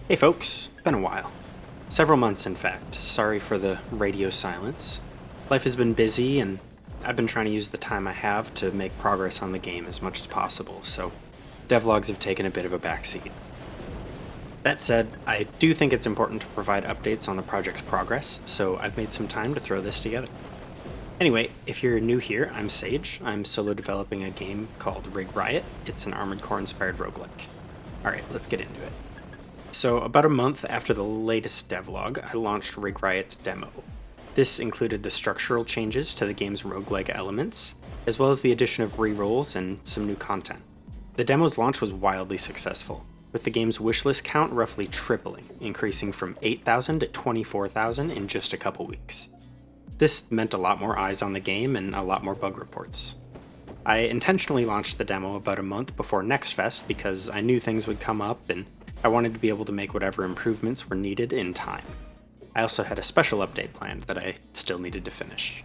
Hey folks, been a while. Several months, in fact. Sorry for the radio silence. Life has been busy, and I've been trying to use the time I have to make progress on the game as much as possible, so devlogs have taken a bit of a backseat. That said, I do think it's important to provide updates on the project's progress, so I've made some time to throw this together. Anyway, if you're new here, I'm Sage. I'm solo developing a game called Riot. It's an Armored Core inspired roguelike. Alright, let's get into it. So, about a month after the latest devlog, I launched Riot's demo. This included the structural changes to the game's roguelike elements, as well as the addition of rerolls and some new content. The demo's launch was wildly successful, with the game's wishlist count roughly tripling, increasing from 8,000 to 24,000 in just a couple weeks. This meant a lot more eyes on the game and a lot more bug reports. I intentionally launched the demo about a month before NextFest because I knew things would come up and I wanted to be able to make whatever improvements were needed in time. I also had a special update planned that I still needed to finish.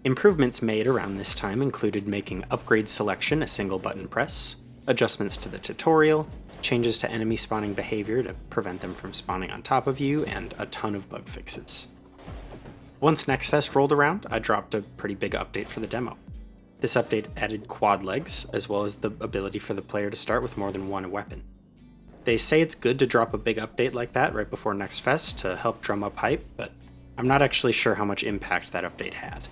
Improvements made around this time included making upgrade selection a single button press, adjustments to the tutorial, changes to enemy spawning behavior to prevent them from spawning on top of you, and a ton of bug fixes. Once NextFest rolled around, I dropped a pretty big update for the demo. This update added quad legs, as well as the ability for the player to start with more than one weapon. They say it's good to drop a big update like that right before NextFest to help drum up hype, but I'm not actually sure how much impact that update had.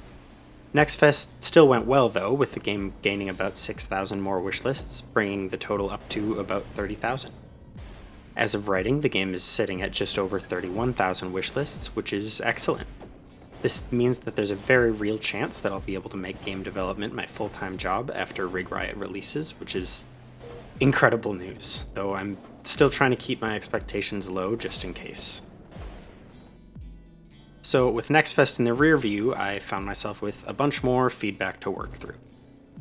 NextFest still went well though, with the game gaining about 6,000 more wishlists, bringing the total up to about 30,000. As of writing, the game is sitting at just over 31,000 wishlists, which is excellent. This means that there's a very real chance that I'll be able to make game development my full-time job after Riot releases, which is incredible news, though I'm still trying to keep my expectations low just in case. So with NextFest in the rear view, I found myself with a bunch more feedback to work through.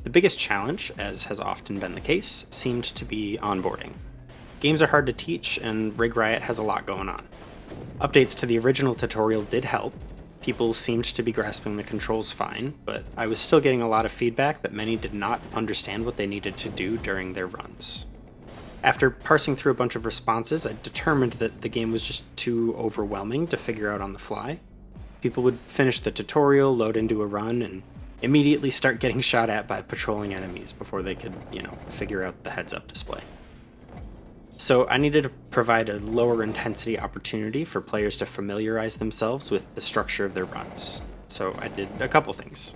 The biggest challenge, as has often been the case, seemed to be onboarding. Games are hard to teach, and Riot has a lot going on. Updates to the original tutorial did help. People seemed to be grasping the controls fine, but I was still getting a lot of feedback that many did not understand what they needed to do during their runs. After parsing through a bunch of responses, I determined that the game was just too overwhelming to figure out on the fly. People would finish the tutorial, load into a run, and immediately start getting shot at by patrolling enemies before they could, figure out the heads-up display. So I needed to provide a lower intensity opportunity for players to familiarize themselves with the structure of their runs. So I did a couple things.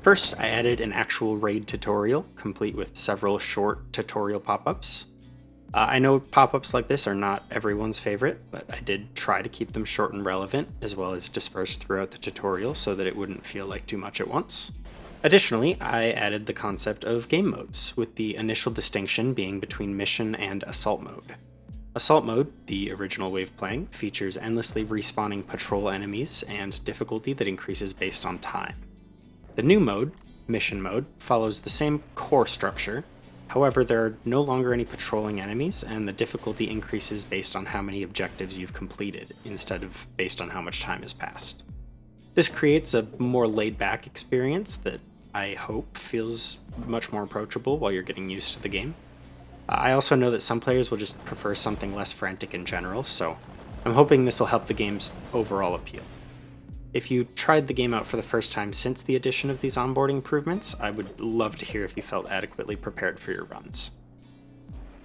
First, I added an actual raid tutorial, complete with several short tutorial pop-ups. I know pop-ups like this are not everyone's favorite, but I did try to keep them short and relevant, as well as dispersed throughout the tutorial so that it wouldn't feel like too much at once. Additionally, I added the concept of game modes, with the initial distinction being between mission and assault mode. Assault mode, the original way of playing, features endlessly respawning patrol enemies and difficulty that increases based on time. The new mode, mission mode, follows the same core structure. However, there are no longer any patrolling enemies, and the difficulty increases based on how many objectives you've completed, instead of based on how much time has passed. This creates a more laid-back experience that I hope feels much more approachable while you're getting used to the game. I also know that some players will just prefer something less frantic in general, so I'm hoping this will help the game's overall appeal. If you tried the game out for the first time since the addition of these onboarding improvements, I would love to hear if you felt adequately prepared for your runs.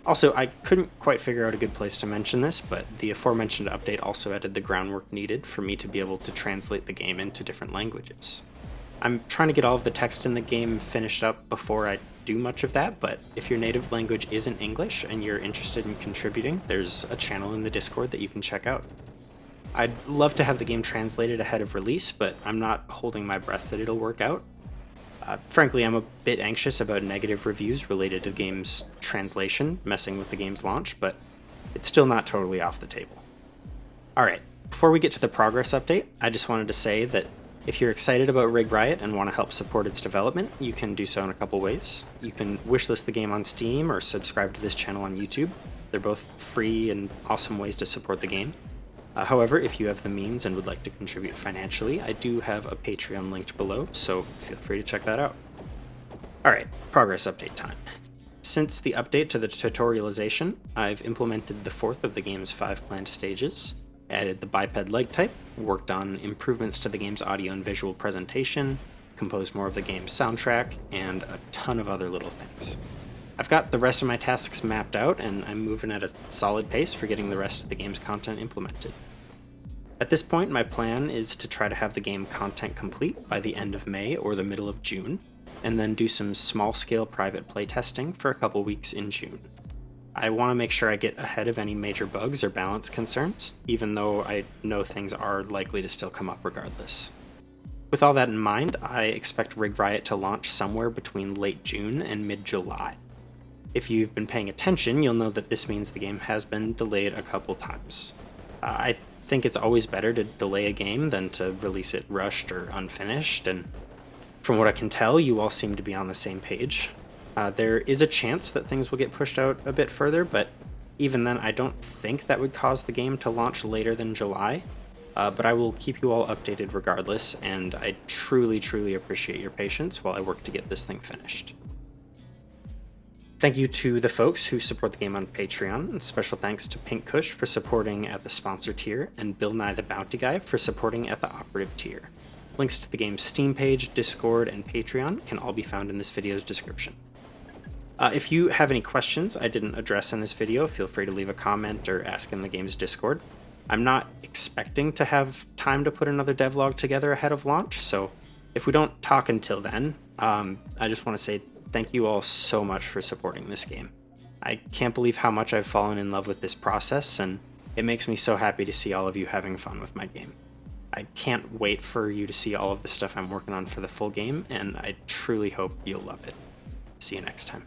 Also, I couldn't quite figure out a good place to mention this, but the aforementioned update also added the groundwork needed for me to be able to translate the game into different languages. I'm trying to get all of the text in the game finished up before I do much of that, but if your native language isn't English and you're interested in contributing, there's a channel in the Discord that you can check out. I'd love to have the game translated ahead of release, but I'm not holding my breath that it'll work out. Frankly, I'm a bit anxious about negative reviews related to the game's translation messing with the game's launch, but it's still not totally off the table. Alright, before we get to the progress update, I just wanted to say that if you're excited about Riot and want to help support its development, you can do so in a couple ways. You can wishlist the game on Steam or subscribe to this channel on YouTube. They're both free and awesome ways to support the game. However, if you have the means and would like to contribute financially, I do have a Patreon linked below, so feel free to check that out. Alright, progress update time. Since the update to the tutorialization, I've implemented the fourth of the game's 5 planned stages, added the biped leg type, worked on improvements to the game's audio and visual presentation, composed more of the game's soundtrack, and a ton of other little things. I've got the rest of my tasks mapped out, and I'm moving at a solid pace for getting the rest of the game's content implemented. At this point, my plan is to try to have the game content complete by the end of May or the middle of June, and then do some small-scale private playtesting for a couple weeks in June. I want to make sure I get ahead of any major bugs or balance concerns, even though I know things are likely to still come up regardless. With all that in mind, I expect Riot to launch somewhere between late June and mid-July. If you've been paying attention, you'll know that this means the game has been delayed a couple times. I think it's always better to delay a game than to release it rushed or unfinished, and from what I can tell, you all seem to be on the same page. There is a chance that things will get pushed out a bit further, but even then I don't think that would cause the game to launch later than July. But I will keep you all updated regardless, and I truly appreciate your patience while I work to get this thing finished. Thank you to the folks who support the game on Patreon, and special thanks to Pink Kush for supporting at the sponsor tier, and Bill Nye the Bounty Guy for supporting at the operative tier. Links to the game's Steam page, Discord, and Patreon can all be found in this video's description. If you have any questions I didn't address in this video, feel free to leave a comment or ask in the game's Discord. I'm not expecting to have time to put another devlog together ahead of launch, so if we don't talk until then, I just want to say thank you all so much for supporting this game. I can't believe how much I've fallen in love with this process, and it makes me so happy to see all of you having fun with my game. I can't wait for you to see all of the stuff I'm working on for the full game, and I truly hope you'll love it. See you next time.